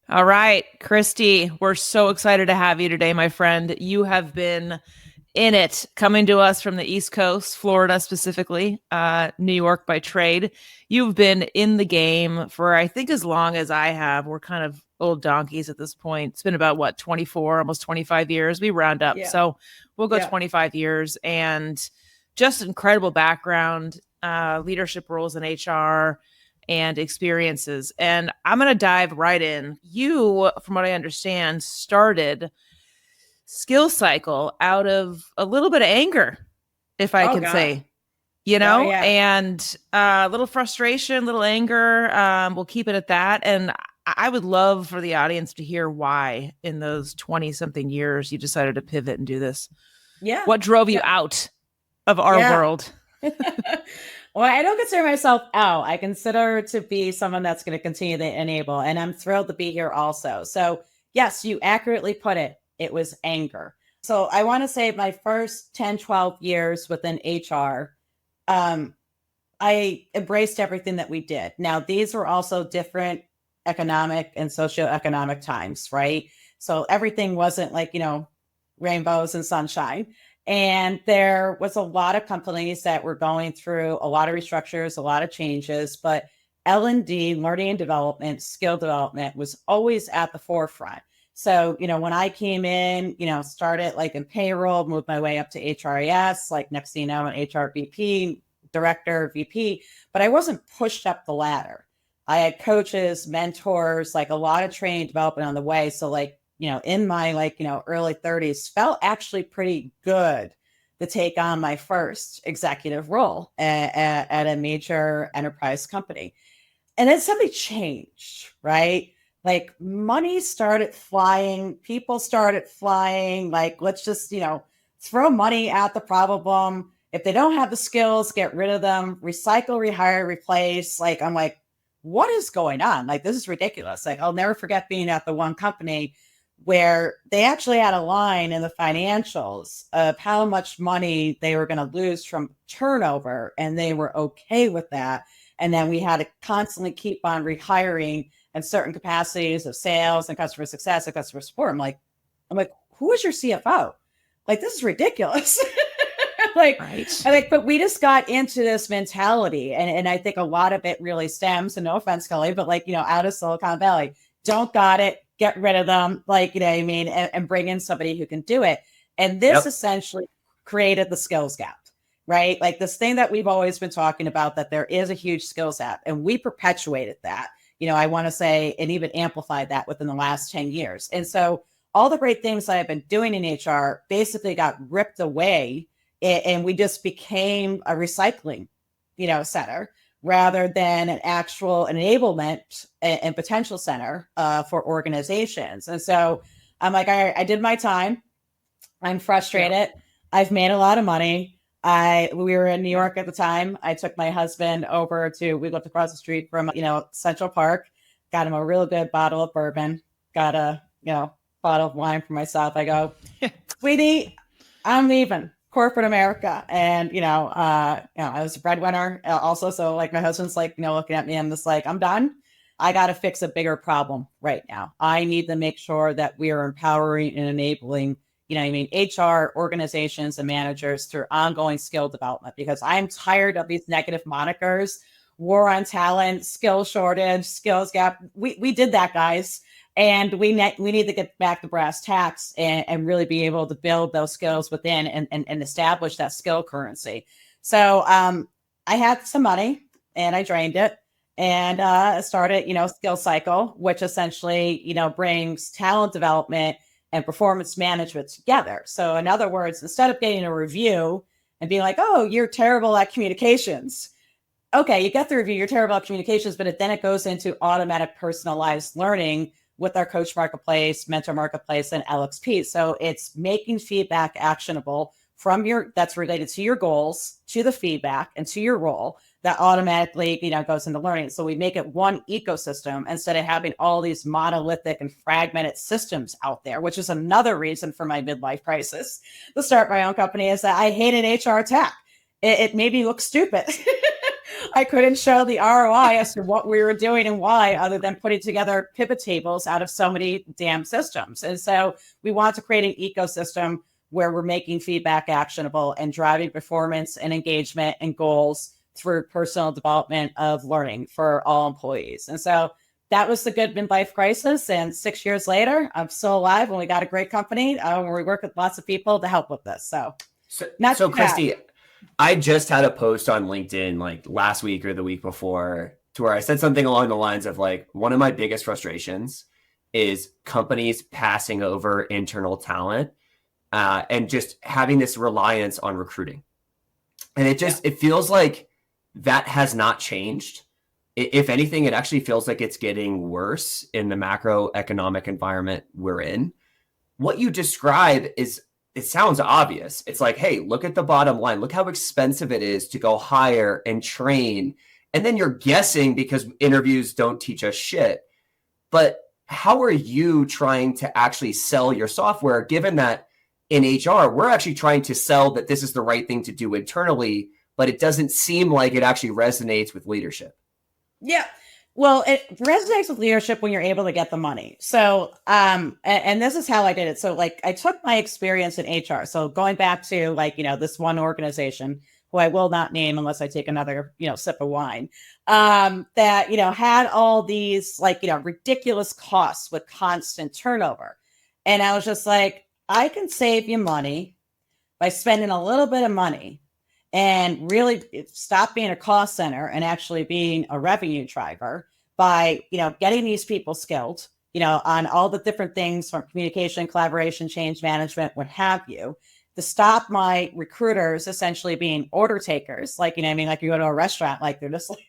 All right, Christy, we're so excited to have you today, my friend. You have been in it, coming to us from the East Coast, Florida specifically, New York by trade. You've been in the game for, I think, as long as I have. We're kind of old donkeys at this point. It's been about what, 24, almost 25 years. We round up. Yeah, So we'll go yeah. 25 years and just incredible background, leadership roles in HR and experiences. And I'm going to dive right in. You, from what I understand, started Skill Cycle out of a little bit of anger, if I Oh can God. say, Oh yeah. and a little frustration, a little anger. We'll keep it at that. And I would love for the audience to hear why, in those 20 something years, you decided to pivot and do this. Yeah. What drove you Yeah. out of our Yeah. world? Well, I don't consider myself out. I consider to be someone that's going to continue to enable, and I'm thrilled to be here also. So, yes, you accurately put it. It was anger. So, I want to say my first 10, 12 years within HR, um, I embraced everything that we did. Now, these were also different economic and socioeconomic times, right? So everything wasn't like, rainbows and sunshine. And there was a lot of companies that were going through a lot of restructures, a lot of changes, but L&D, learning and development, skill development was always at the forefront. So, when I came in, started like in payroll, moved my way up to HRIS, like next thing you know, an HR VP, director, VP, but I wasn't pushed up the ladder. I had coaches, mentors, like a lot of training development on the way. So like, in my like, early 30s felt actually pretty good to take on my first executive role at a major enterprise company. And then something changed, right? Like money started flying, people started flying. Like, let's just, throw money at the problem. If they don't have the skills, get rid of them, recycle, rehire, replace. Like, I'm like, what is going on? Like, this is ridiculous. Like, I'll never forget being at the one company where they actually had a line in the financials of how much money they were going to lose from turnover, and they were okay with that. And then we had to constantly keep on rehiring in certain capacities of sales and customer success and customer support. I'm like, who is your CFO? Like, this is ridiculous. like, Right. but we just got into this mentality. And I think a lot of it really stems, and no offense, Kelly, but like, out of Silicon Valley, don't got it, get rid of them, like, what I mean, and bring in somebody who can do it. And this Yep. essentially created the skills gap, right? Like this thing that we've always been talking about, that there is a huge skills gap, and we perpetuated that. I want to say, and even amplified that within the last 10 years. And so all the great things that I've been doing in HR basically got ripped away, and we just became a recycling, center rather than an actual enablement and potential center for organizations. And so I'm like, all right, I did my time. I'm Yeah. frustrated. I've made a lot of money. We were in New Yeah. York at the time. I took my husband over to, we lived across the street from, Central Park, got him a real good bottle of bourbon, got a, bottle of wine for myself. I go, sweetie, I'm leaving corporate America. And, I was a breadwinner also. So like my husband's like, looking at me, and just like, I'm done. I got to fix a bigger problem right now. I need to make sure that we are empowering and enabling, HR organizations and managers through ongoing skill development, because I'm tired of these negative monikers, war on talent, skill shortage, skills gap. We did that, guys. And we need to get back to brass tacks, and really be able to build those skills within, and establish that skill currency. So I had some money, and I drained it, and started, Skill Cycle, which essentially, brings talent development and performance management together. So in other words, instead of getting a review and being like, oh, you're terrible at communications. Okay, you get the review, you're terrible at communications, but then it goes into automatic personalized learning with our Coach Marketplace, Mentor Marketplace, and LXP. So it's making feedback actionable that's related to your goals, to the feedback, and to your role, that automatically, goes into learning. So we make it one ecosystem instead of having all these monolithic and fragmented systems out there, which is another reason for my midlife crisis to start my own company, is that I hated HR tech. It made me look stupid. I couldn't show the ROI as to what we were doing and why, other than putting together pivot tables out of so many damn systems. And so we want to create an ecosystem where we're making feedback actionable and driving performance and engagement and goals through personal development of learning for all employees. And so that was the good midlife crisis. And 6 years later, I'm still alive and we got a great company where we work with lots of people to help with this. So Christy, I just had a post on LinkedIn like last week or the week before to where I said something along the lines of like, one of my biggest frustrations is companies passing over internal talent and just having this reliance on recruiting. And it feels like that has not changed. If anything, it actually feels like it's getting worse in the macroeconomic environment we're in. What you describe it sounds obvious. It's like, hey, look at the bottom line. Look how expensive it is to go hire and train. And then you're guessing because interviews don't teach us shit. But how are you trying to actually sell your software, given that in HR, we're actually trying to sell that this is the right thing to do internally, but it doesn't seem like it actually resonates with leadership? Yeah. Well, it resonates with leadership when you're able to get the money. So, and this is how I did it. So like I took my experience in HR. So going back to like, this one organization who I will not name unless I take another, sip of wine, that, had all these like, ridiculous costs with constant turnover. And I was just like, I can save you money by spending a little bit of money and really stop being a cost center and actually being a revenue driver by, getting these people skilled, on all the different things from communication, collaboration, change management, what have you, to stop my recruiters essentially being order takers. Like, like you go to a restaurant, like they're just like,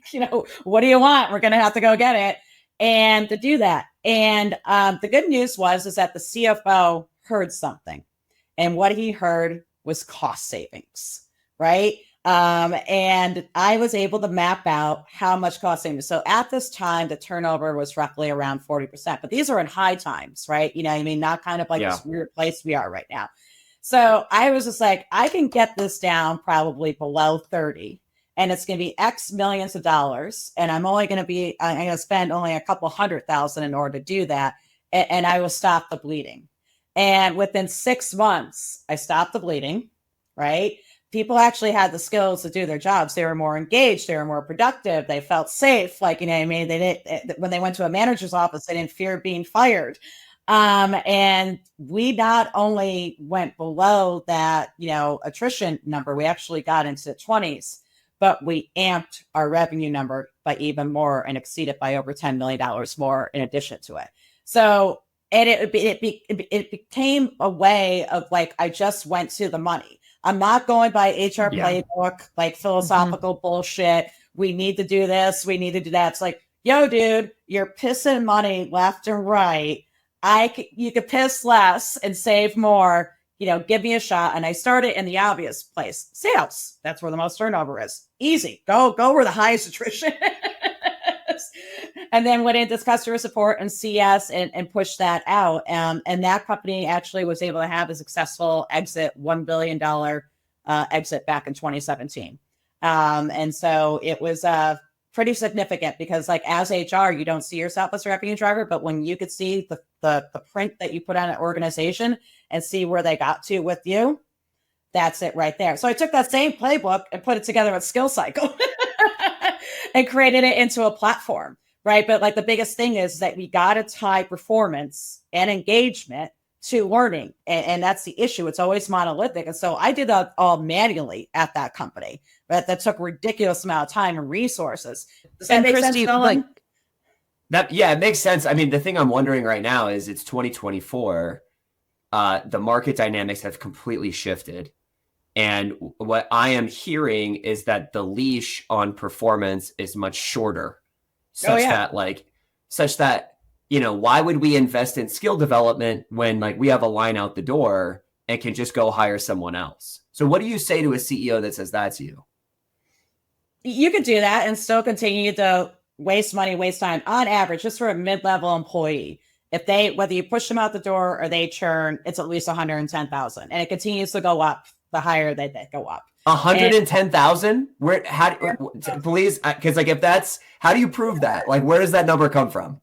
what do you want? We're going to have to go get it. And to do that. And the good news is that the CFO heard something. And what he heard was cost savings. Right. And I was able to map out how much cost savings. So at this time, the turnover was roughly around 40%, but these are in high times, right? Not kind of like this weird place we are right now. So I was just like, I can get this down probably below 30 and it's going to be X millions of dollars. And I'm going to spend only a couple $100,000 in order to do that. And I will stop the bleeding. And within 6 months, I stopped the bleeding, right? People actually had the skills to do their jobs. They were more engaged. They were more productive. They felt safe. Like, They didn't, when they went to a manager's office, they didn't fear being fired. And we not only went below that, attrition number, we actually got into the 20s, but we amped our revenue number by even more and exceeded by over $10 million more in addition to it. So, and it became a way of like, I just went to the money. I'm not going by HR playbook, like philosophical bullshit. We need to do this. We need to do that. It's like, yo, dude, you're pissing money left and right. You could piss less and save more. Give me a shot. And I started in the obvious place, sales. That's where the most turnover is. Easy. Go where the highest attrition is. And then went into customer support and CS and pushed that out. And that company actually was able to have a successful exit, $1 billion exit back in 2017. And so it was pretty significant because like as HR, you don't see yourself as a revenue driver, but when you could see the print that you put on an organization and see where they got to with you, that's it right there. So I took that same playbook and put it together with Skill Cycle and created it into a platform. Right. But like the biggest thing is that we got to tie performance and engagement to learning. And that's the issue. It's always monolithic. And so I did that all manually at that company. But that took a ridiculous amount of time and resources. Does that make Christy, sense, Nolan? It makes sense. I mean, the thing I'm wondering right now is it's 2024. The market dynamics have completely shifted. And what I am hearing is that the leash on performance is much shorter. Such that, why would we invest in skill development when like we have a line out the door and can just go hire someone else? So what do you say to a CEO that says that to you? You could do that and still continue to waste money, waste time on average, just for a mid-level employee. Whether you push them out the door or they churn, it's at least 110,000 and it continues to go up the higher they go up. 110,000? Where? How? Please, because like if that's, how do you prove that? Like, where does that number come from?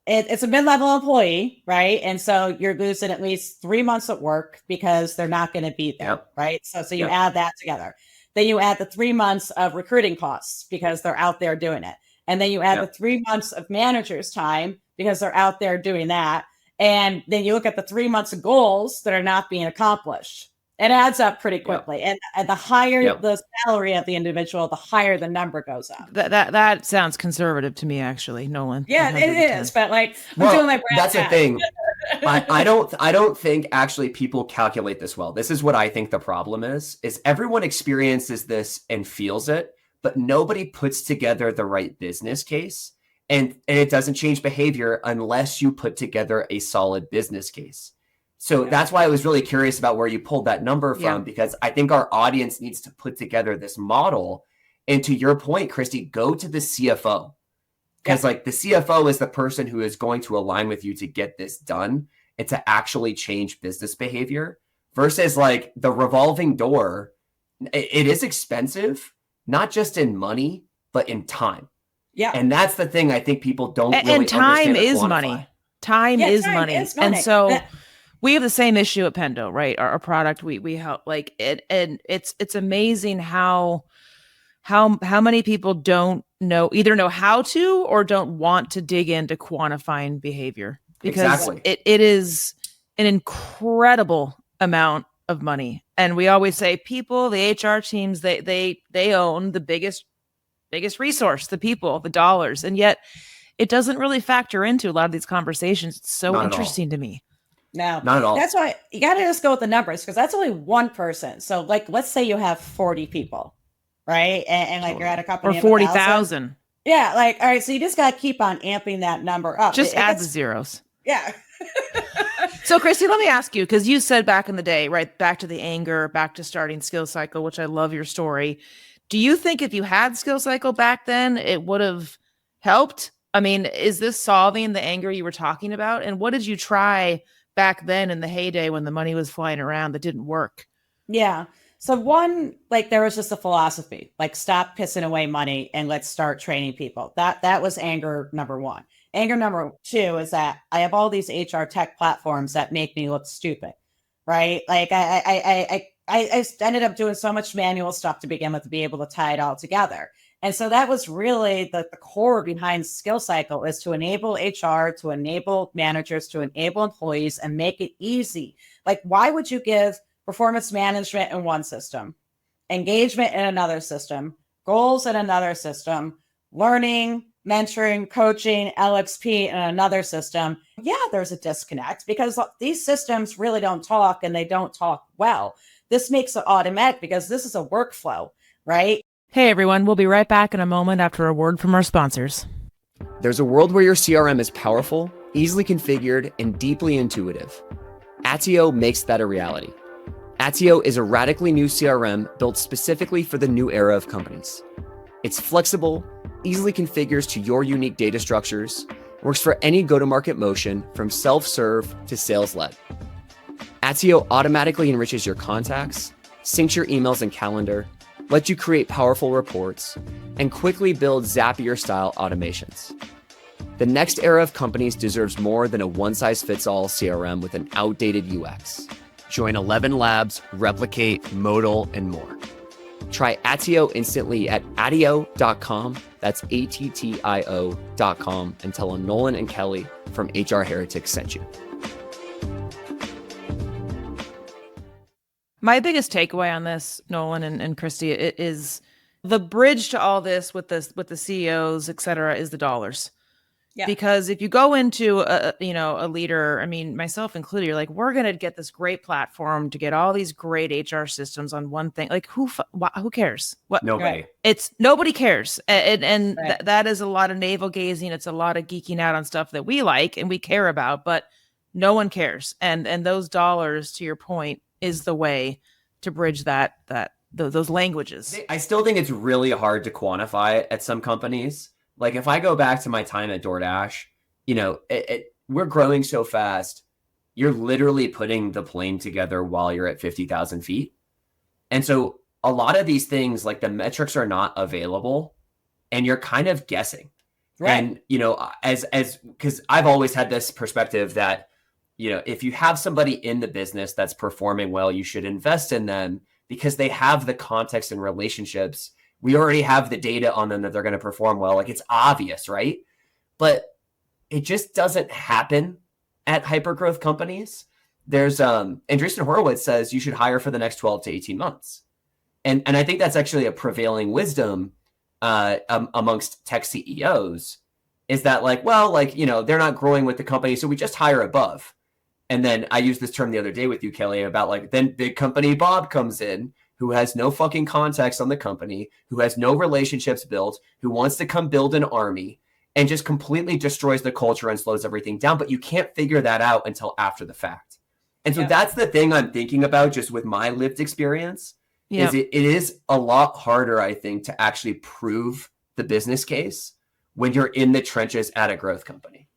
It's a mid-level employee, right? And so you're losing at least 3 months at work because they're not going to be there, right? So you add that together. Then you add the 3 months of recruiting costs because they're out there doing it. And then you add the 3 months of manager's time because they're out there doing that. And then you look at the 3 months of goals that are not being accomplished. It adds up pretty quickly. And the higher the salary of the individual, the higher the number goes up. That sounds conservative to me, actually, Nolan. Yeah, it is. But like, I'm doing my brand. That's the thing. I don't think actually people calculate this well. This is what I think the problem is everyone experiences this and feels it, but nobody puts together the right business case. And it doesn't change behavior unless you put together a solid business case. So that's why I was really curious about where you pulled that number from, because I think our audience needs to put together this model. And to your point, Christy, go to the CFO, because like the CFO is the person who is going to align with you to get this done and to actually change business behavior, versus like the revolving door. It is expensive, not just in money, but in time. Yeah. And that's the thing I think people don't really and time understand is money. Time is money. And so we have the same issue at Pendo, right? Our product, we help like it, and it's amazing how many people don't either know how to or don't want to dig into quantifying behavior, because it is an incredible amount of money. And we always say people, the HR teams, they own the biggest resource, the people, the dollars, and yet it doesn't really factor into a lot of these conversations. It's so interesting to me. No, not at all. That's why you got to just go with the numbers, because that's only one person. So like, let's say you have 40 people, right? And like you're at a company or 40,000. Yeah. Like, all right. So you just got to keep on amping that number up. Just add the zeros. Yeah. So Christy, let me ask you, because you said back in the day, right, back to the anger, back to starting Skill Cycle, which I love your story. Do you think if you had Skill Cycle back then, it would have helped? I mean, is this solving the anger you were talking about? And what did you try back then in the heyday when the money was flying around that didn't work? Yeah. So one, like there was just a philosophy, like stop pissing away money and let's start training people. That was anger number one. Anger number two is that I have all these HR tech platforms that make me look stupid, right? Like I ended up doing so much manual stuff to begin with to be able to tie it all together. And so that was really the core behind Skill Cycle, is to enable HR, to enable managers, to enable employees, and make it easy. Like, why would you give performance management in one system, engagement in another system, goals in another system, learning, mentoring, coaching, LXP in another system? Yeah, there's a disconnect because these systems really don't talk, and they don't talk well. This makes it automatic because this is a workflow, right? Hey everyone, we'll be right back in a moment after a word from our sponsors. There's a world where your CRM is powerful, easily configured, and deeply intuitive. Attio makes that a reality. Attio is a radically new CRM built specifically for the new era of companies. It's flexible, easily configures to your unique data structures, works for any go-to-market motion from self-serve to sales-led. Attio automatically enriches your contacts, syncs your emails and calendar, lets you create powerful reports, and quickly build Zapier-style automations. The next era of companies deserves more than a one-size-fits-all CRM with an outdated UX. Join 11 Labs, Replicate, Modal, and more. Try Attio instantly at attio.com. That's ATTIO.com, and tell them Nolan and Kelly from HR Heretics sent you. My biggest takeaway on this, Nolan and Christy, it is the bridge to all this with the CEOs, et cetera, is the dollars. Yeah. Because if you go into a leader, I mean, myself included, you're like, we're going to get this great platform to get all these great HR systems on one thing. Like who cares? What? Nobody. Nobody cares. And right. That is a lot of navel gazing. It's a lot of geeking out on stuff that we like and we care about, but no one cares. And those dollars, to your point, is the way to bridge those languages. I still think it's really hard to quantify at some companies. Like if I go back to my time at DoorDash, we're growing so fast. You're literally putting the plane together while you're at 50,000 feet. And so a lot of these things, like the metrics are not available and you're kind of guessing. Right. And, you know, because I've always had this perspective that, you know, if you have somebody in the business that's performing well, you should invest in them because they have the context and relationships. We already have the data on them that they're going to perform well. Like, it's obvious, right? But it just doesn't happen at hypergrowth companies. There's Andreessen Horowitz says you should hire for the next 12 to 18 months. And I think that's actually a prevailing wisdom amongst tech CEOs, is that like, well, like, you know, they're not growing with the company, so we just hire above. And then I used this term the other day with you, Kelly, about like, then big company Bob comes in, who has no fucking context on the company, who has no relationships built, who wants to come build an army and just completely destroys the culture and slows everything down. But you can't figure that out until after the fact. And so that's the thing I'm thinking about just with my lived experience. Is it is a lot harder, I think, to actually prove the business case when you're in the trenches at a growth company.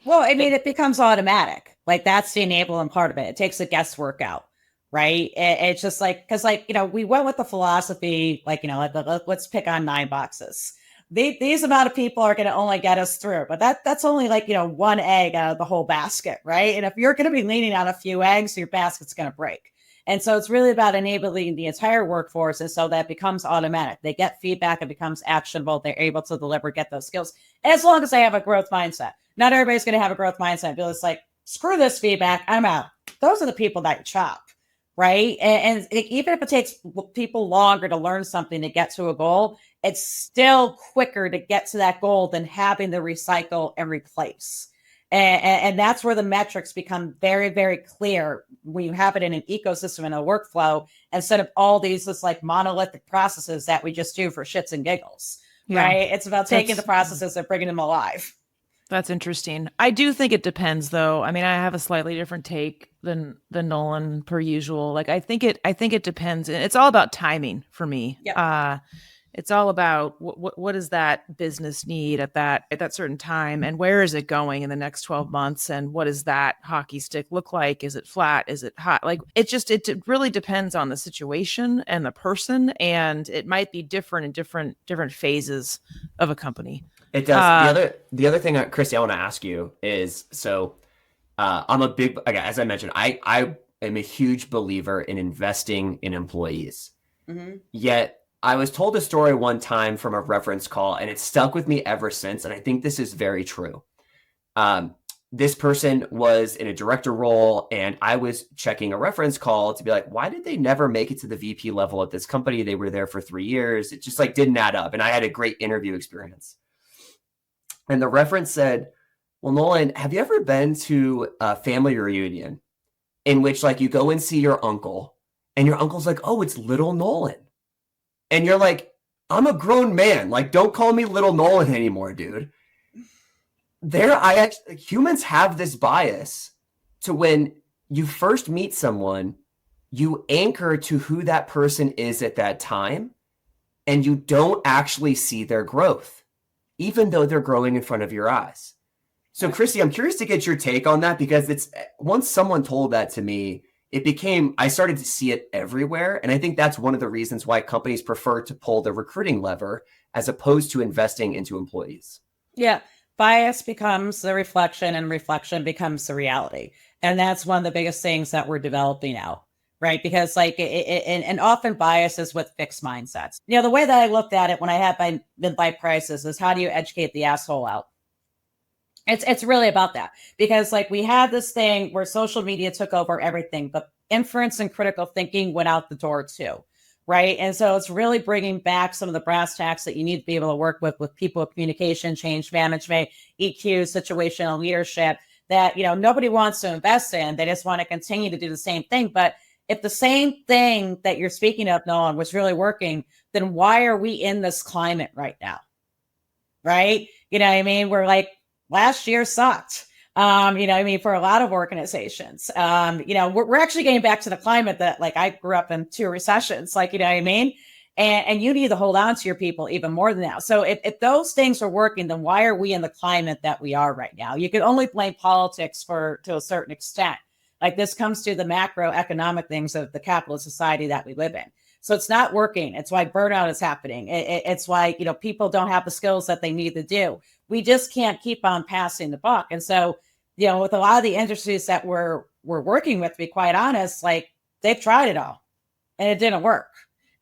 Well, I mean, it becomes automatic. Like, that's the enabling part of it. It takes the guesswork out, right? It's just like, because like, you know, we went with the philosophy, like, you know, like, let's pick on 9 boxes. These amount of people are going to only get us through, but that's only like, you know, one egg out of the whole basket, right? And if you're going to be leaning on a few eggs, your basket's going to break. And so it's really about enabling the entire workforce. And so that becomes automatic. They get feedback, it becomes actionable. They're able to deliver, get those skills, as long as they have a growth mindset. Not everybody's going to have a growth mindset. But it's like, screw this feedback, I'm out. Those are the people that you chop, right? And even if it takes people longer to learn something to get to a goal, it's still quicker to get to that goal than having to recycle and replace. And that's where the metrics become very, very clear when you have it in an ecosystem and a workflow, instead of all these just like monolithic processes that we just do for shits and giggles, right? It's about taking the processes and bringing them alive. That's interesting. I do think it depends, though. I mean, I have a slightly different take than Nolan per usual. Like, I think it depends. It's all about timing for me. It's all about what does that business need at that certain time, and where is it going in the next 12 months, and what does that hockey stick look like? Is it flat? Is it hot? Like, it really depends on the situation and the person, and it might be different in different phases of a company. It does. The other thing, Christy, I want to ask you is, so I'm a big, as I mentioned, I am a huge believer in investing in employees. Mm-hmm. Yet I was told a story one time from a reference call, and it's stuck with me ever since. And I think this is very true. This person was in a director role, and I was checking a reference call to be like, why did they never make it to the VP level at this company? They were there for 3 years. It just like didn't add up. And I had a great interview experience. And the reference said, well, Nolan, have you ever been to a family reunion in which like you go and see your uncle and your uncle's like, oh, it's little Nolan. And you're like, I'm a grown man. Like, don't call me little Nolan anymore, dude. Humans have this bias to when you first meet someone, you anchor to who that person is at that time, and you don't actually see their growth, even though they're growing in front of your eyes. So, Christy, I'm curious to get your take on that, because it's once someone told that to me, I started to see it everywhere. And I think that's one of the reasons why companies prefer to pull the recruiting lever as opposed to investing into employees. Yeah. Bias becomes the reflection, and reflection becomes the reality. And that's one of the biggest things that we're developing now, right? Because like, and often bias is with fixed mindsets. You know, the way that I looked at it when I had my midlife crisis is, how do you educate the asshole out? It's really about that, because like we had this thing where social media took over everything, but inference and critical thinking went out the door too, right? And so it's really bringing back some of the brass tacks that you need to be able to work with people, communication, change management, EQ, situational leadership, that, you know, nobody wants to invest in. They just want to continue to do the same thing. But if the same thing that you're speaking of, Nolan, was really working, then why are we in this climate right now? Right? You know what I mean? We're like, last year sucked. You know what I mean? For a lot of organizations, you know, we're actually getting back to the climate that like I grew up in 2 recessions, like, you know what I mean? And you need to hold on to your people even more than that. So if those things are working, then why are we in the climate that we are right now? You can only blame politics to a certain extent. Like, this comes to the macroeconomic things of the capitalist society that we live in. So it's not working. It's why burnout is happening. It's why, people don't have the skills that they need to do. We just can't keep on passing the buck. And so, with a lot of the industries that we're working with, to be quite honest, like they've tried it all and it didn't work.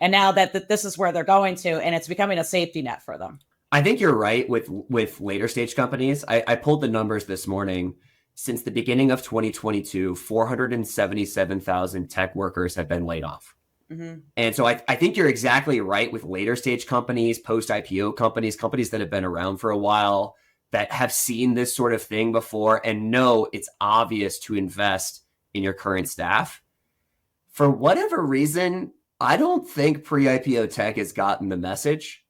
And now that this is where they're going to, and it's becoming a safety net for them. I think you're right with later stage companies. I pulled the numbers this morning. Since the beginning of 2022, 477,000 tech workers have been laid off. Mm-hmm. And so I think you're exactly right with later stage companies, post-IPO companies that have been around for a while, that have seen this sort of thing before and know it's obvious to invest in your current staff. For whatever reason, I don't think pre-IPO tech has gotten the message.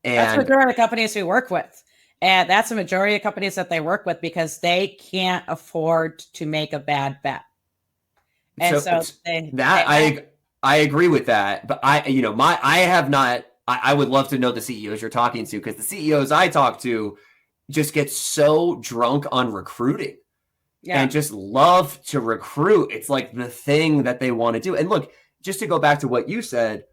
And that's the majority of companies we work with. And that's the majority of companies that they work with because they can't afford to make a bad bet. And so I agree with that. But I would love to know the CEOs you're talking to, because the CEOs I talk to just get so drunk on recruiting and just love to recruit. It's like the thing that they want to do. And look, just to go back to what you said,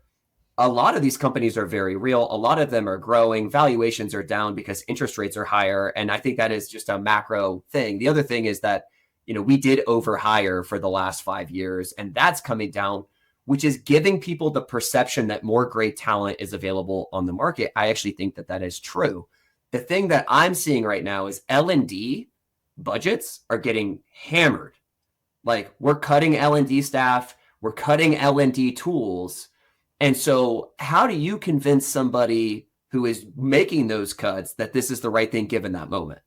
a lot of these companies are very real. A lot of them are growing. Valuations are down because interest rates are higher. And I think that is just a macro thing. The other thing is that, we did overhire for the last 5 years, and that's coming down, which is giving people the perception that more great talent is available on the market. I actually think that is true. The thing that I'm seeing right now is L&D budgets are getting hammered. Like, we're cutting L&D staff, we're cutting L&D tools. And so how do you convince somebody who is making those cuts that this is the right thing given that moment?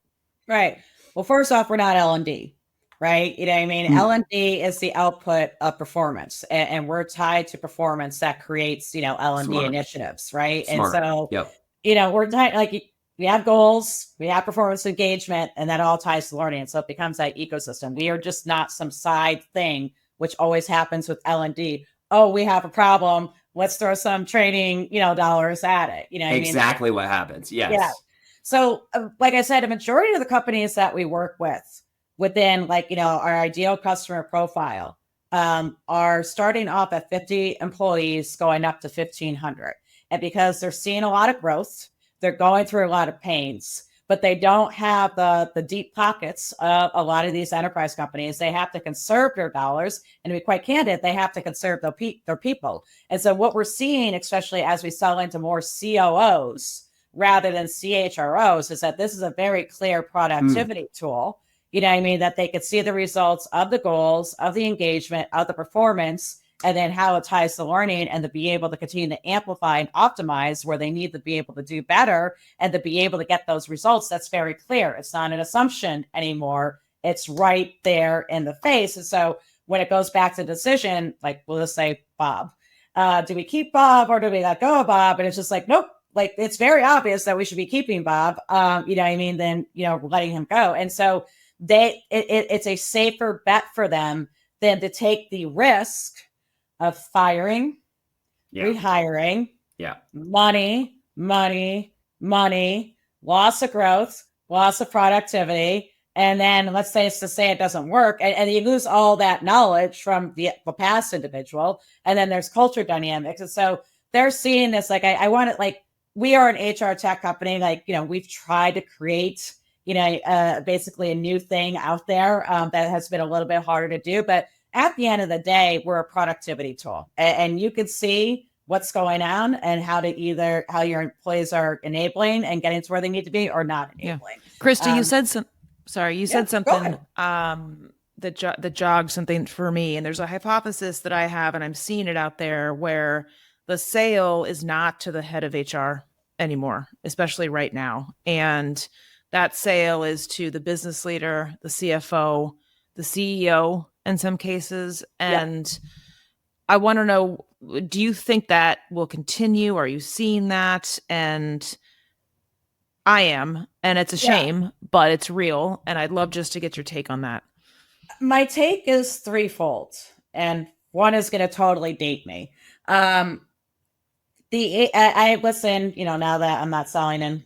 Right. Well, first off, we're not L&D, right? L&D is the output of performance, and we're tied to performance that creates, L&D Smart. Initiatives, right? Smart. And so, yep. We're tied, like, we have goals, we have performance engagement, and that all ties to learning. And so it becomes that ecosystem. We are just not some side thing, which always happens with L&D. Oh, we have a problem. Let's throw some training, dollars at it. Exactly what happens. Yes. Yeah. So, like I said, a majority of the companies that we work with within, our ideal customer profile, are starting off at 50 employees, going up to 1,500. And because they're seeing a lot of growth, they're going through a lot of pains, but they don't have the deep pockets of a lot of these enterprise companies. They have to conserve their dollars, and to be quite candid, they have to conserve their people. And so what we're seeing, especially as we sell into more COOs rather than CHROs, is that this is a very clear productivity tool, that they could see the results of the goals, of the engagement, of the performance, and then how it ties to learning, and to be able to continue to amplify and optimize where they need to be able to do better and to be able to get those results. That's very clear. It's not an assumption anymore. It's right there in the face. And so when it goes back to decision, like, we'll just say Bob, do we keep Bob or do we let go of Bob? And it's just like, nope, like, it's very obvious that we should be keeping Bob, then, letting him go. And so it's a safer bet for them than to take the risk of firing, rehiring, money, loss of growth, loss of productivity. And then let's say it doesn't work. And you lose all that knowledge from the past individual. And then there's culture dynamics. And so they're seeing this, like, I want it, like, we are an HR tech company. Like, we've tried to create, basically a new thing out there that has been a little bit harder to do. But at the end of the day, we're a productivity tool, and you can see what's going on and how your employees are enabling and getting to where they need to be or not enabling. Yeah. Christy, you said said something that jogged something for me. And there's a hypothesis that I have, and I'm seeing it out there, where the sale is not to the head of HR anymore, especially right now. And that sale is to the business leader, the CFO, the CEO in some cases. And I want to know, do you think that will continue? Are you seeing that? And I am, and it's a shame, but it's real. And I'd love just to get your take on that. My take is threefold, and one is going to totally date me. I listen, now that I'm not selling and,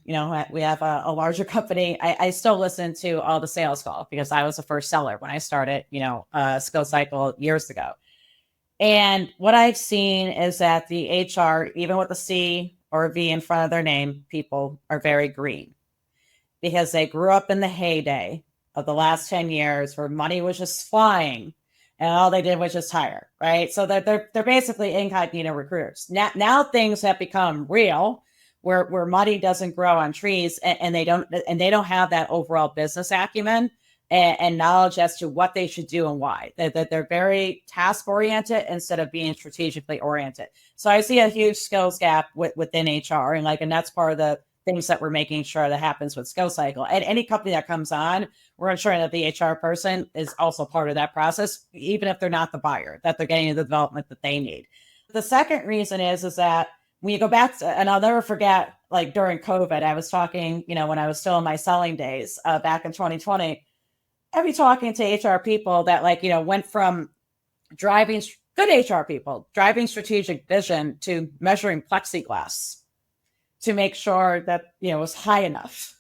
we have a larger company, I still listen to all the sales calls because I was the first seller when I started, Skill Cycle years ago. And what I've seen is that the HR, even with a C or a V in front of their name, people are very green because they grew up in the heyday of the last 10 years where money was just flying and all they did was just hire, right? So they're basically incognito recruiters. Now things have become real where money doesn't grow on trees and they don't have that overall business acumen and knowledge as to what they should do and why. They're very task oriented instead of being strategically oriented. So I see a huge skills gap within HR, and that's part of the things that we're making sure that happens with Skill Cycle. And any company that comes on, we're ensuring that the HR person is also part of that process, even if they're not the buyer, that they're getting the development that they need. The second reason is that when you go back to, and I'll never forget, like during COVID, I was talking, when I was still in my selling days back in 2020, I'd be talking to HR people that went from driving good HR people, driving strategic vision to measuring plexiglass to make sure that, it was high enough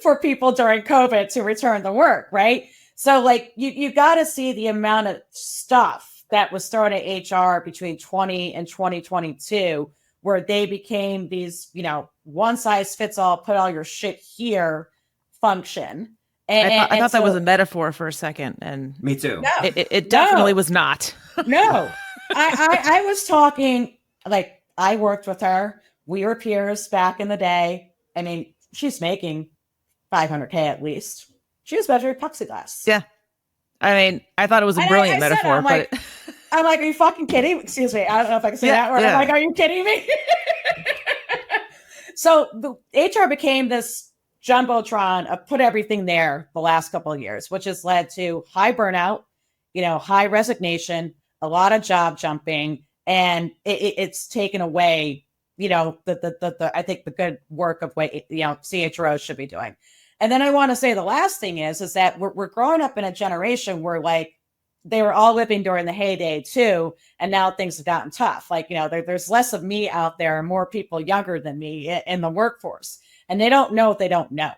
for people during COVID to return to work. Right. So you got to see the amount of stuff that was thrown at HR between 20 and 2022, where they became these, one size fits all, put all your shit here function. I thought that was a metaphor for a second, and me too. No, it definitely was not. No, I was talking, I worked with her. We were peers back in the day. I mean, she's making $500K at least. She was measuring plexiglass. Yeah. I mean, I thought it was a brilliant metaphor, I'm like, are you fucking kidding? Excuse me. I don't know if I can say that word. Yeah. I'm like, are you kidding me? So the HR became this jumbotron of put everything there the last couple of years, which has led to high burnout, high resignation, a lot of job jumping, and it's taken away, I think the good work of what, CHROs should be doing. And then I want to say the last thing is that we're growing up in a generation where they were all living during the heyday too. And now things have gotten tough. There's less of me out there and more people younger than me in the workforce. And they don't know if they don't know.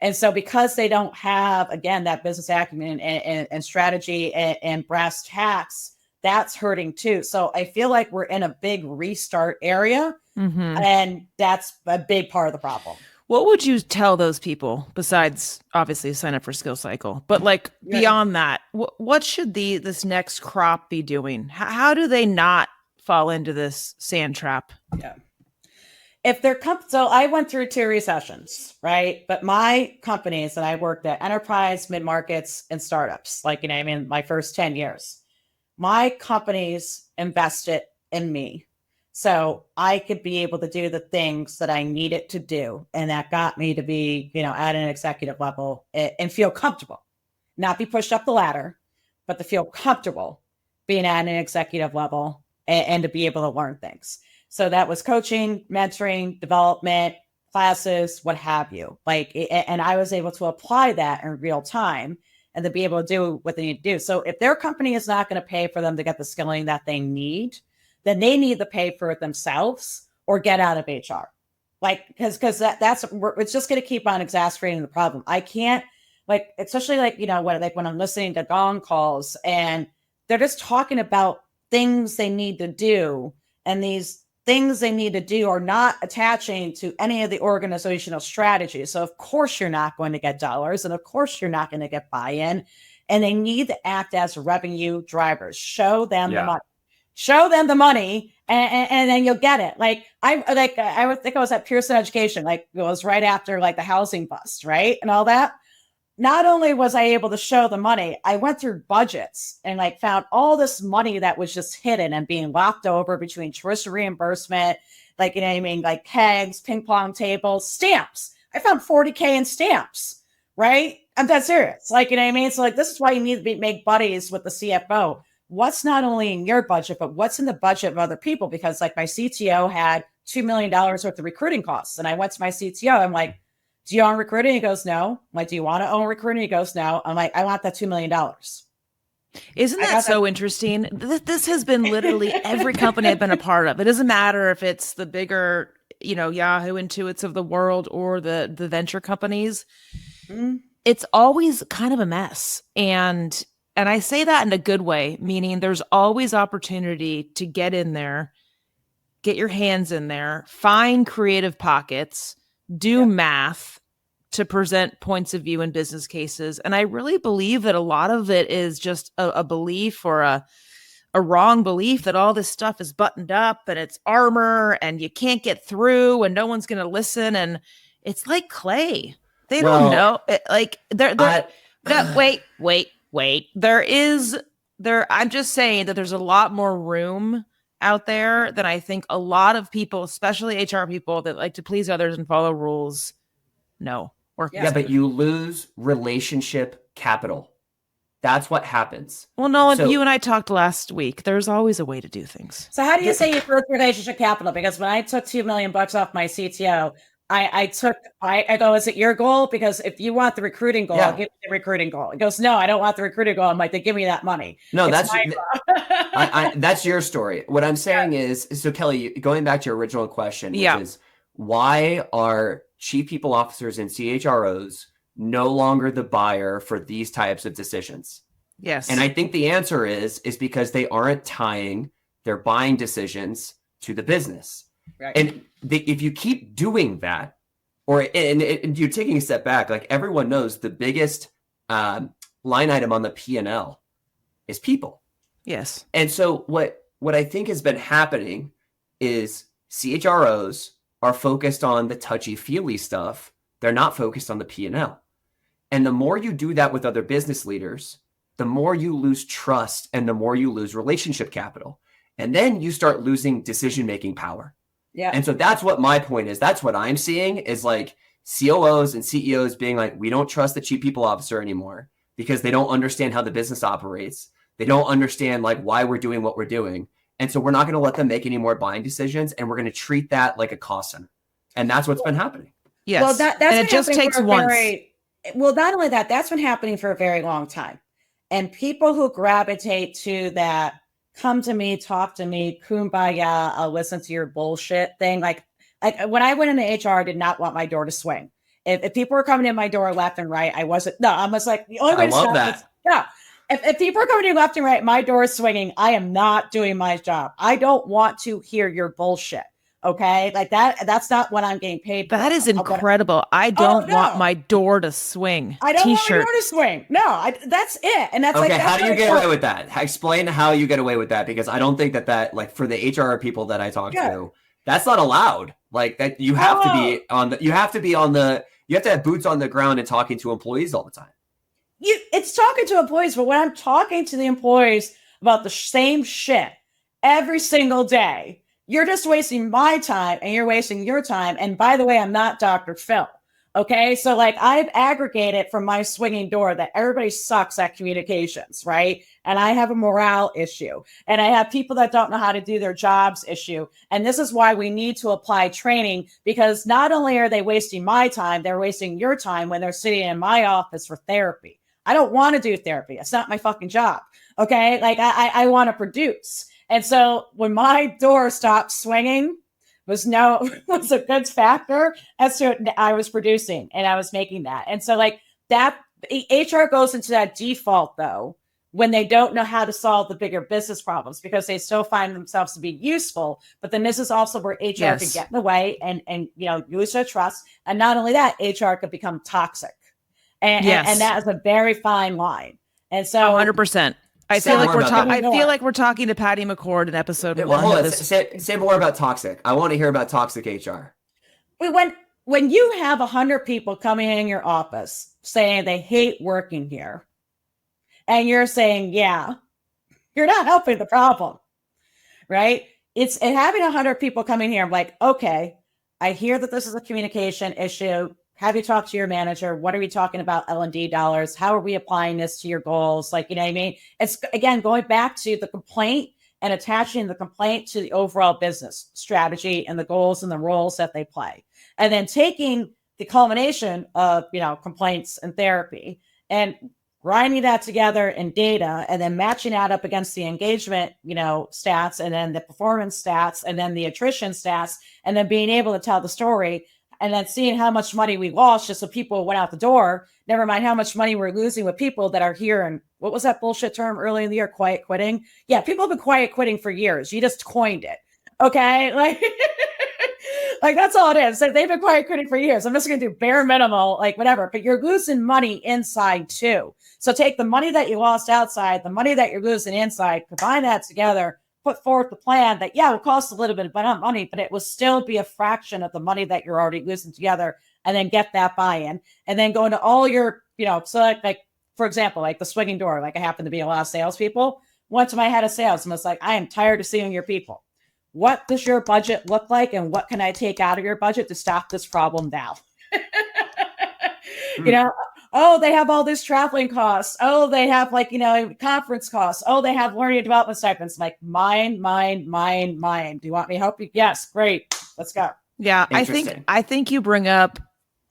And so because they don't have, again, that business acumen and strategy and brass tacks, that's hurting too. So I feel like we're in a big restart area. Mm-hmm. And that's a big part of the problem. What would you tell those people besides obviously sign up for Skill Cycle? But beyond that, what should this next crop be doing? How do they not fall into this sand trap? Yeah. If they're so I went through 2 recessions, right? But my companies that I worked at, enterprise, mid-markets, and startups, my first 10 years, my companies invested in me. So I could be able to do the things that I needed to do. And that got me to be, at an executive level and feel comfortable, not be pushed up the ladder, but to feel comfortable being at an executive level and to be able to learn things. So that was coaching, mentoring, development, classes, what have you. And I was able to apply that in real time and to be able to do what they need to do. So if their company is not going to pay for them to get the skilling that they need, then they need to pay for it themselves or get out of HR. Because it's just going to keep on exacerbating the problem. I can't, especially when I'm listening to gong calls and they're just talking about things they need to do, and these things they need to do are not attaching to any of the organizational strategies. So of course you're not going to get dollars, and of course you're not going to get buy-in, and they need to act as revenue drivers. Show them the money. Show them the money, and then you'll get it. I would think I was at Pearson Education, it was right after the housing bust, right, and all that. Not only was I able to show the money, I went through budgets and found all this money that was just hidden and being locked over between tuition reimbursement, kegs, ping pong tables, stamps. I found $40K in stamps, right? I'm dead serious. So this is why you need to make buddies with the CFO. What's not only in your budget, but what's in the budget of other people? Because my CTO had $2 million worth of recruiting costs. And I went to my CTO. I'm like, do you own recruiting? He goes, no. I'm like, do you want to own recruiting? He goes, no. I'm like, I want that $2 million. Isn't that so interesting? This has been literally every company I've been a part of. It doesn't matter if it's the bigger, Yahoo, Intuits of the world or the venture companies. Mm-hmm. It's always kind of a mess. And And I say that in a good way, meaning there's always opportunity to get in there, get your hands in there, find creative pockets, do math to present points of view in business cases. And I really believe that a lot of it is just a belief or a wrong belief that all this stuff is buttoned up and it's armor and you can't get through and no one's going to listen. And it's like clay. They don't know. Wait. I'm just saying that there's a lot more room out there than I think a lot of people, especially HR people that like to please others and follow rules. No. But you lose relationship capital. That's what happens. Well, Nolan, you and I talked last week. There's always a way to do things. So how do you say you lose relationship capital? Because when I took $2 million off my CTO, I go, is it your goal? Because if you want the recruiting goal, I'll give you the recruiting goal. It goes, no, I don't want the recruiting goal. I'm like, then give me that money. No, that's your story. What I'm saying is, so Kelly, going back to your original question, which is why are chief people officers and CHROs no longer the buyer for these types of decisions? Yes. And I think the answer is because they aren't tying their buying decisions to the business. Right. And if you keep doing that, and you're taking a step back, like everyone knows the biggest line item on the P&L is people. Yes. And so what I think has been happening is CHROs are focused on the touchy-feely stuff. They're not focused on the P&L. And the more you do that with other business leaders, the more you lose trust and the more you lose relationship capital. And then you start losing decision-making power. Yeah. And so that's what my point is. That's what I'm seeing is like COOs and CEOs being like, we don't trust the chief people officer anymore because they don't understand how the business operates. They don't understand like why we're doing what we're doing. And so we're not going to let them make any more buying decisions. And we're going to treat that like a cost center. And that's what's been happening. Yes. Well, that's and it just takes once. Not only that, that's been happening for a very long time. And people who gravitate to that, come to me, talk to me, kumbaya, I'll listen to your bullshit thing. Like when I went into HR, I did not want my door to swing. If people were coming in my door left and right, I was like, the only way to stop this. Yeah. If people are coming in left and right, my door is swinging. I am not doing my job. I don't want to hear your bullshit. Okay. Like that's not what I'm getting paid for. That is incredible. I don't want my door to swing. I don't want my door to swing. No, that's it. And that's okay. How do you get away with that? Explain how you get away with that, because I don't think that like for the HR people that I talk to, that's not allowed. Like that you have to be on the, you have to have boots on the ground and talking to employees all the time. It's talking to employees, but when I'm talking to the employees about the same shit every single day, you're just wasting my time and you're wasting your time. And by the way, I'm not Dr. Phil. Okay. So like I've aggregated from my swinging door that everybody sucks at communications, right? And I have a morale issue and I have people that don't know how to do their jobs issue. And this is why we need to apply training, because not only are they wasting my time, they're wasting your time when they're sitting in my office for therapy. I don't want to do therapy. It's not my fucking job. Okay. Like I want to produce. And so when my door stopped swinging was a good factor as to I was producing and I was making that. And so like that HR goes into that default though, when they don't know how to solve the bigger business problems because they still find themselves to be useful. But then this is also where HR could get in the way and lose their trust. And not only that, HR could become toxic. And that is a very fine line. And so 100%. I feel like we're talking to Patty McCord in episode 1. Hold on, say more about toxic. I want to hear about toxic HR. When you have 100 people coming in your office saying they hate working here, and you're saying, yeah, you're not helping the problem, right? It's having 100 people coming here. I'm like, okay, I hear that this is a communication issue. Have you talked to your manager? What are we talking about L&D dollars? How are we applying this to your goals? Like, you know what I mean? It's again, going back to the complaint and attaching the complaint to the overall business strategy and the goals and the roles that they play. And then taking the culmination of, complaints and therapy and grinding that together in data and then matching that up against the engagement, stats and then the performance stats and then the attrition stats and then being able to tell the story. and then seeing how much money we lost just so people went out the door, never mind how much money we're losing with people that are here. And what was that bullshit term early in the year? Quiet quitting. Yeah, people have been quiet quitting for years. You just coined it. Okay. Like, like that's all it is. So they've been quiet quitting for years. I'm just going to do bare minimal, like whatever, but you're losing money inside too. So take the money that you lost outside, the money that you're losing inside, combine that together, put forth the plan that, yeah, it will cost a little bit of money, but it will still be a fraction of the money that you're already losing together, and then get that buy-in, and then go into all your, so like, for example, like the swinging door, like I happen to be a lot of salespeople, went to my head of sales and was like, I am tired of seeing your people. What does your budget look like? And what can I take out of your budget to stop this problem now? Oh, they have all this traveling costs. Oh, they have conference costs. Oh, they have learning and development stipends. Like mine. Do you want me to help you? Yes. Great. Let's go. Yeah. I think you bring up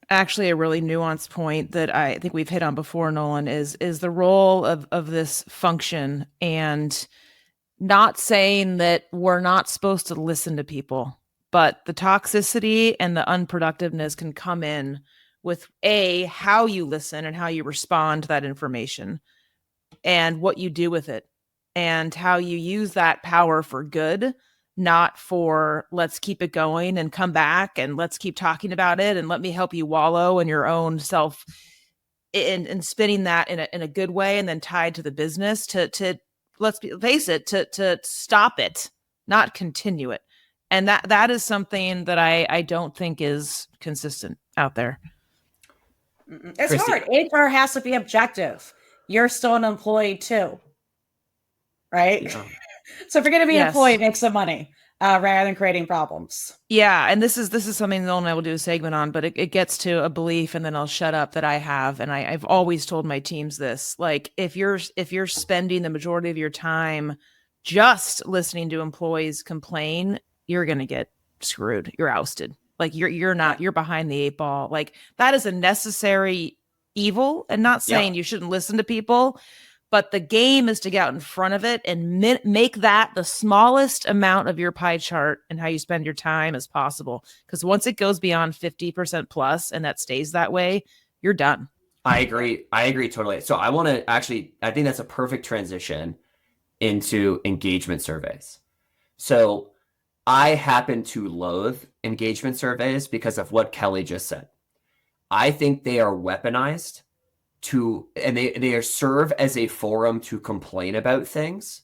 actually a really nuanced point that I think we've hit on before, Nolan, is the role of this function, and not saying that we're not supposed to listen to people, but the toxicity and the unproductiveness can come in with how you listen and how you respond to that information and what you do with it, and how you use that power for good, not for let's keep it going and come back and let's keep talking about it and let me help you wallow in your own self, and spinning that in a good way, and then tied to the business to let's face it, to stop it, not continue it. And that is something that I don't think is consistent out there. It's Christy. Hard. HR has to be objective. You're still an employee too, right? Yeah. So if you're going to be an employee, make some money rather than creating problems. Yeah, and this is something Nolan and I will do a segment on, but it gets to a belief, and then I'll shut up, that I have, and I've always told my teams this: like if you're spending the majority of your time just listening to employees complain, you're going to get screwed. You're ousted. Like you're behind the 8 ball. Like that is a necessary evil, and not saying you shouldn't listen to people, but the game is to get out in front of it and make that the smallest amount of your pie chart and how you spend your time as possible. Because once it goes beyond 50% plus and that stays that way, you're done. I agree totally. So I think that's a perfect transition into engagement surveys. So I happen to loathe engagement surveys because of what Kelly just said. I think they are weaponized and they serve as a forum to complain about things.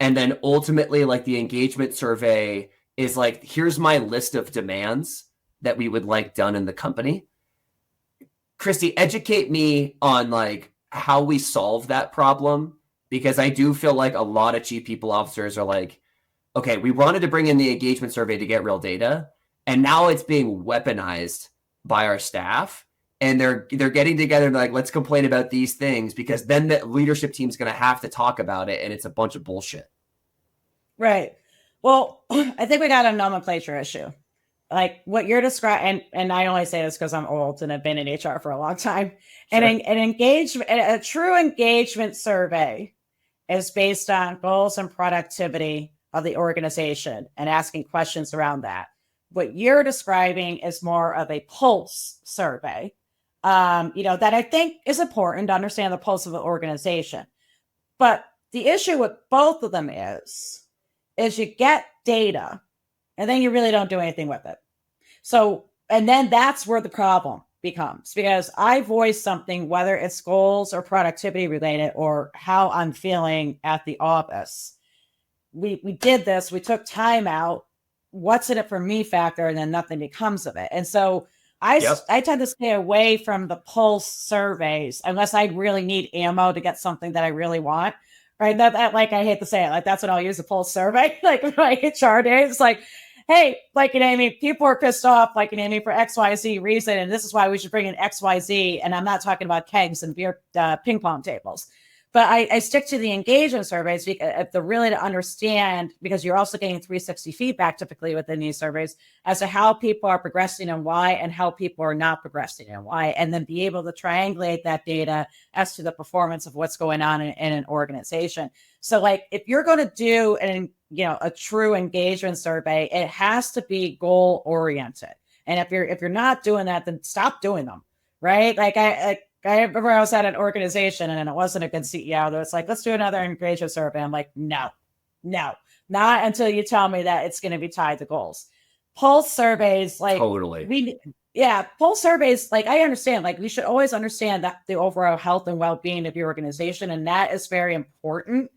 And then ultimately, like, the engagement survey is like, here's my list of demands that we would like done in the company. Christy, educate me on like how we solve that problem, because I do feel like a lot of chief people officers are like, okay, we wanted to bring in the engagement survey to get real data, and now it's being weaponized by our staff, and they're getting together and like, let's complain about these things, because then the leadership team's going to have to talk about it, and it's a bunch of bullshit. Right. Well, I think we got a nomenclature issue. Like what you're describing, and I only say this because I'm old and I've been in HR for a long time. Sure. And a true engagement survey is based on goals and productivity of the organization and asking questions around that. What you're describing is more of a pulse survey, that I think is important to understand the pulse of the organization. But the issue with both of them is you get data and then you really don't do anything with it. So, and then that's where the problem becomes, because I voice something, whether it's goals or productivity related or how I'm feeling at the office. We did this, we took time out, what's in it for me factor, and then nothing becomes of it. And so I tend to stay away from the pulse surveys unless I really need ammo to get something that I really want. Right. That like, I hate to say it, like that's when I'll use a pulse survey, like my HR days. It's like, hey, people are pissed off, for XYZ reason. And this is why we should bring in XYZ. And I'm not talking about kegs and beer ping pong tables. But I stick to the engagement surveys because to understand, because you're also getting 360 feedback typically within these surveys as to how people are progressing and why, and how people are not progressing and why, and then be able to triangulate that data as to the performance of what's going on in an organization. So like if you're going to do a true engagement survey, it has to be goal oriented. And if you're not doing that, then stop doing them. Right. I remember I was at an organization and it wasn't a good CEO that was like, let's do another engagement survey. I'm like, no, not until you tell me that it's going to be tied to goals. Pulse surveys, like totally. Pulse surveys, like I understand, like we should always understand that the overall health and well-being of your organization. And that is very important.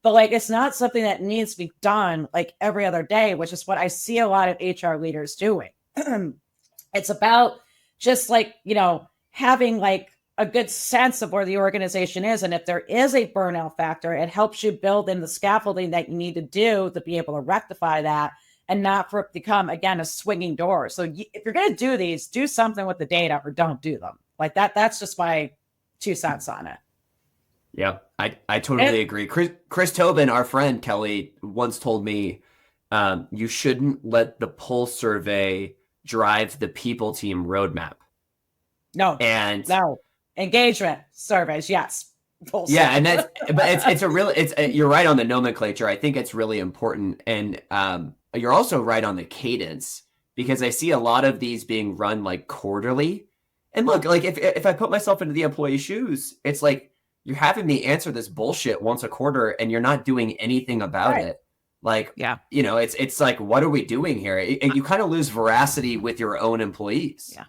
But like, it's not something that needs to be done like every other day, which is what I see a lot of HR leaders doing. It's about just like, having like a good sense of where the organization is. And if there is a burnout factor, it helps you build in the scaffolding that you need to do to be able to rectify that and not for it to become, again, a swinging door. So if you're going to do these, do something with the data or don't do them. Like that's just my 2 cents on it. Yeah, I totally agree. Chris Tobin, our friend Kelly, once told me you shouldn't let the pulse survey drive the people team roadmap. No. Engagement surveys, yes. Yeah, and that's but you're right on the nomenclature. I think it's really important, and you're also right on the cadence, because I see a lot of these being run like quarterly. And look, like if I put myself into the employee shoes, it's like you're having me answer this bullshit once a quarter, and you're not doing anything about it. Like, yeah, it's like, what are we doing here? You kind of lose veracity with your own employees. Yeah.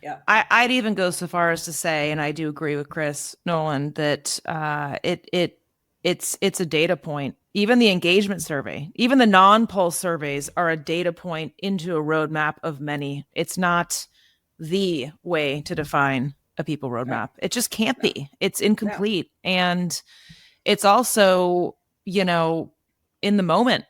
Yeah, I'd even go so far as to say, and I do agree with Chris Nolan, that it's a data point. Even the engagement survey, even the non-pulse surveys are a data point into a roadmap of many. It's not the way to define a people roadmap. It just can't be. It's incomplete. And it's also, in the moment.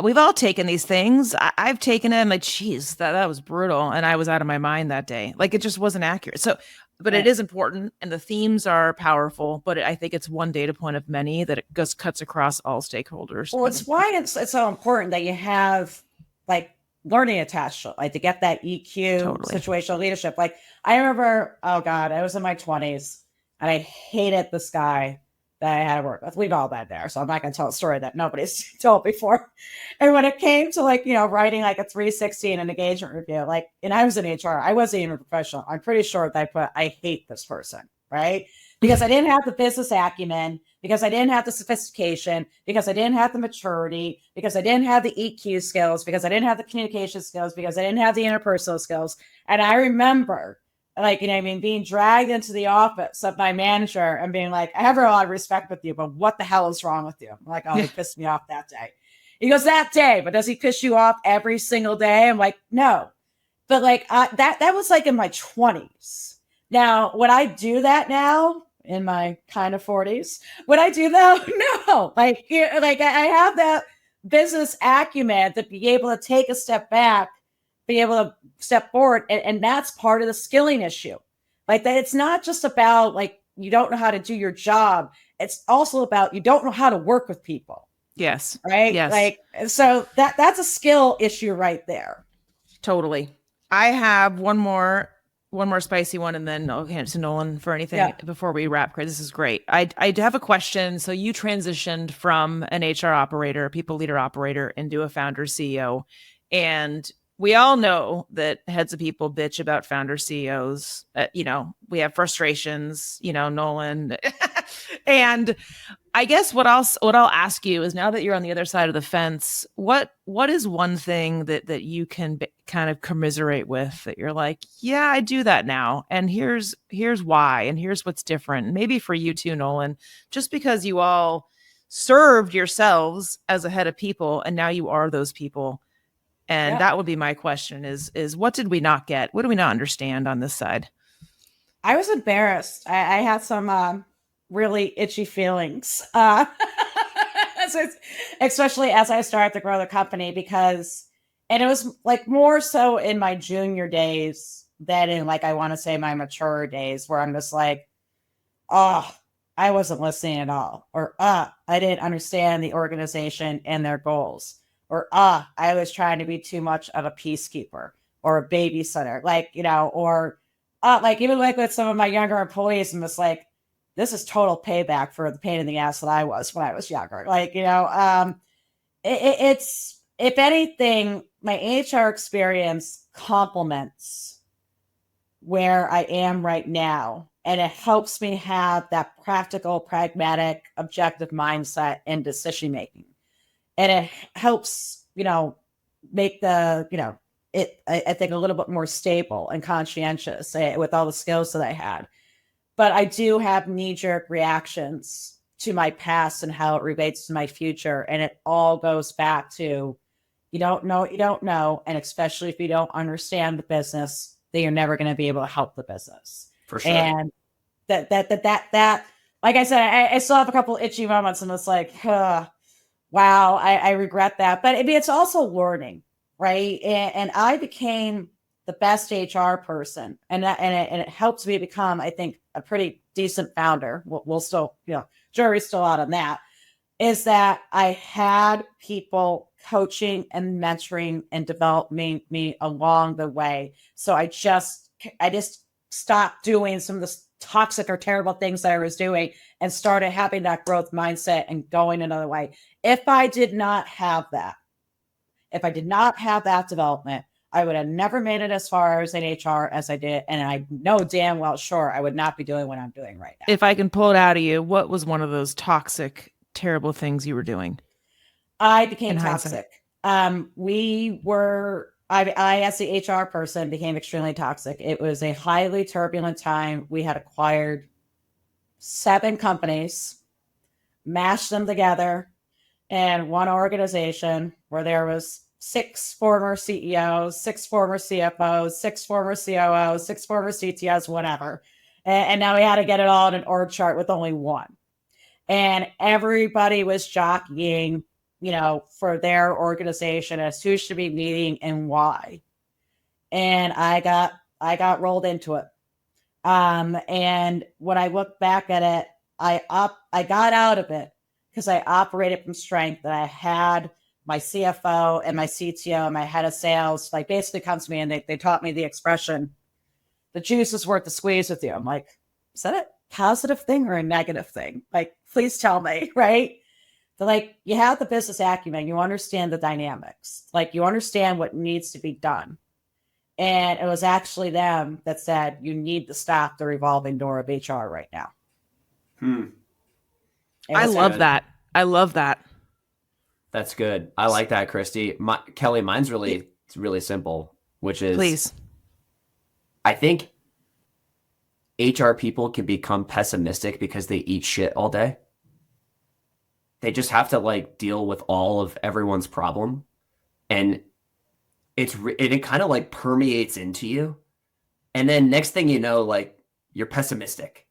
We've all taken these things. I've taken it. I'm like, geez, that was brutal. And I was out of my mind that day. Like, it just wasn't accurate. So, but it is important. And the themes are powerful. But I think it's one data point of many that it just cuts across all stakeholders. Well, it's why it's so important that you have like learning attached, like to get that EQ, situational leadership. Like I remember, oh God, I was in my 20s and I hated this guy that I had to work with. We've all been there. So I'm not going to tell a story that nobody's told before. And when it came to like, writing like a 360 and an engagement review, like, and I was in HR, I wasn't even a professional. I'm pretty sure that I put, I hate this person, right? Because I didn't have the business acumen, because I didn't have the sophistication, because I didn't have the maturity, because I didn't have the EQ skills, because I didn't have the communication skills, because I didn't have the interpersonal skills. And I remember being dragged into the office of my manager and being like, I have a lot of respect with you, but what the hell is wrong with you? I'm like, oh, he pissed me off that day. He goes, that day, but does he piss you off every single day? I'm like, no. But like that was like in my 20s. Now, would I do that now in my kind of 40s? Would I do that? No. Like I have that business acumen to be able to take a step back, be able to step forward. And that's part of the skilling issue. Like that, it's not just about like, you don't know how to do your job. It's also about, you don't know how to work with people. Yes. Right. Yes. Like, so that's a skill issue right there. Totally. I have one more spicy one, and then I'll hand it to Nolan for anything before we wrap. This is great. I have a question. So you transitioned from an HR operator, a people leader operator, into a founder CEO. And we all know that heads of people bitch about founder CEOs. We have frustrations, Nolan. And I guess what I'll ask you is, now that you're on the other side of the fence, what is one thing that you can kind of commiserate with, that you're like, yeah, I do that now, and here's why, and here's what's different. Maybe for you too, Nolan, just because you all served yourselves as a head of people, and now you are those people. And that would be my question is what did we not get? What do we not understand on this side? I was embarrassed. I had some really itchy feelings, especially as I started to grow the company, and it was like more so in my junior days than in like, I want to say my mature days, where I'm just like, oh, I wasn't listening at all. Or, I didn't understand the organization and their goals. Or, I was trying to be too much of a peacekeeper or a babysitter, or even like with some of my younger employees, I'm just like, this is total payback for the pain in the ass that I was when I was younger. It's, if anything, my HR experience complements where I am right now. And it helps me have that practical, pragmatic, objective mindset in decision making. And it helps, make the, I think a little bit more stable and conscientious with all the skills that I had. But I do have knee-jerk reactions to my past and how it relates to my future. And it all goes back to you don't know what you don't know. And especially if you don't understand the business, then you're never going to be able to help the business. For sure. And that, like I said, I still have a couple itchy moments and it's like, wow, I regret that. But I mean, it's also learning, right? And I became the best HR person. And it helps me become, I think, a pretty decent founder. We'll still, jury's still out on that. Is that I had people coaching and mentoring and developing me along the way. So I just stopped doing some of the toxic or terrible things that I was doing and started having that growth mindset and going another way. If I did not have that development, I would have never made it as far as in HR as I did. And I know damn well sure I would not be doing what I'm doing right now. If I can pull it out of you, what was one of those toxic, terrible things you were doing? I became In toxic. hindsight. I, as the HR person, became extremely toxic. It was a highly turbulent time. We had acquired 7 companies, mashed them together in one organization where there was 6 former CEOs, 6 former CFOs, 6 former COOs, 6 former CTOs, whatever. And now we had to get it all in an org chart with only one. And everybody was jockeying, for their organization as who should be meeting and why. And I got rolled into it. And when I look back at it, I got out of it because I operated from strength. That I had my CFO and my CTO and my head of sales, like basically comes to me and they taught me the expression, the juice is worth the squeeze with you. I'm like, is that a positive thing or a negative thing? Like, please tell me, right? They're like, you have the business acumen, you understand the dynamics, like you understand what needs to be done. And it was actually them that said, you need to stop the revolving door of HR right now. I love that. I love that. That's good. I like that, Christy. Kelly, mine's it's really simple, which is, Please. I think HR people can become pessimistic because they eat shit all day. They just have to deal with all of everyone's problem. And it kind of permeates into you. And then next thing you know, you're pessimistic.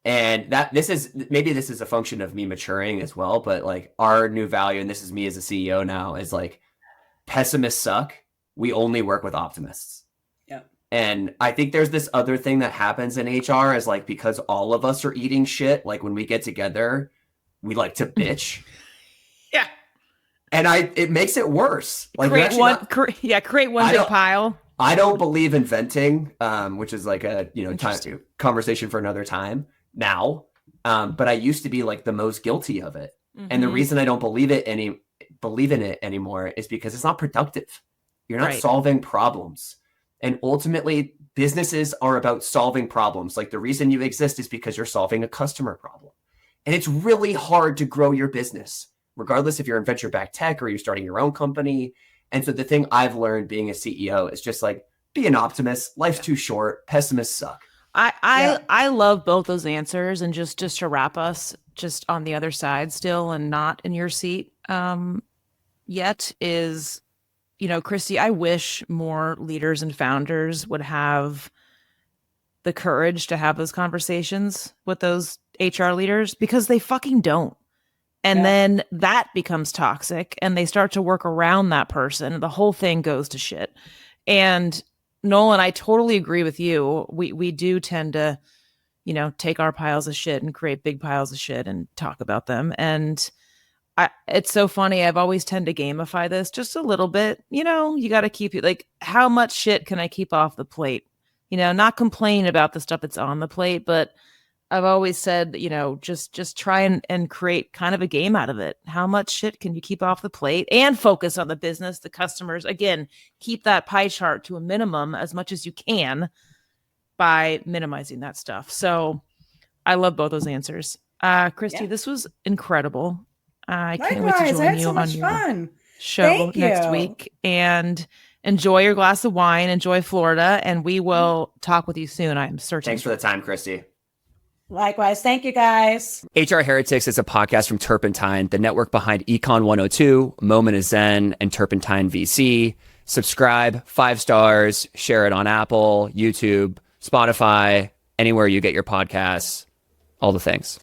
And this is a function of me maturing as well. But our new value, and this is me as a CEO now, is pessimists suck. We only work with optimists. Yeah. And I think there's this other thing that happens in HR is because all of us are eating shit. When we get together, we like to bitch. Yeah. And it makes it worse. Create one big pile. I don't believe in venting, which is a conversation for another time now. But I used to be the most guilty of it. Mm-hmm. And the reason I don't believe in it anymore is because it's not productive. You're not solving problems. And ultimately, businesses are about solving problems. The reason you exist is because you're solving a customer problem. And it's really hard to grow your business, regardless if you're in venture-backed tech or you're starting your own company. And so the thing I've learned being a CEO is just be an optimist. Life's too short. Pessimists suck. I love both those answers. And just to wrap us just on the other side still and not in your seat yet is, Christy, I wish more leaders and founders would have the courage to have those conversations with those HR leaders because they fucking don't. And then that becomes toxic and they start to work around that person. The whole thing goes to shit. And Nolan, I totally agree with you. We do tend to, take our piles of shit and create big piles of shit and talk about them. And it's so funny. I've always tend to gamify this just a little bit. You got to keep it how much shit can I keep off the plate? Not complain about the stuff that's on the plate, but I've always said, just try and create kind of a game out of it. How much shit can you keep off the plate and focus on the business, the customers? Again, keep that pie chart to a minimum as much as you can by minimizing that stuff. So I love both those answers. Christy, this was incredible. I can't wait to join you on your fun. show next week, and enjoy your glass of wine, enjoy Florida, and we will talk with you soon. I'm certain. Thanks for the time, Christy. Likewise. Thank you, guys. HR Heretics is a podcast from Turpentine, the network behind Econ 102, Moment is Zen, and Turpentine VC. Subscribe, 5 stars, share it on Apple, YouTube, Spotify, anywhere you get your podcasts, all the things.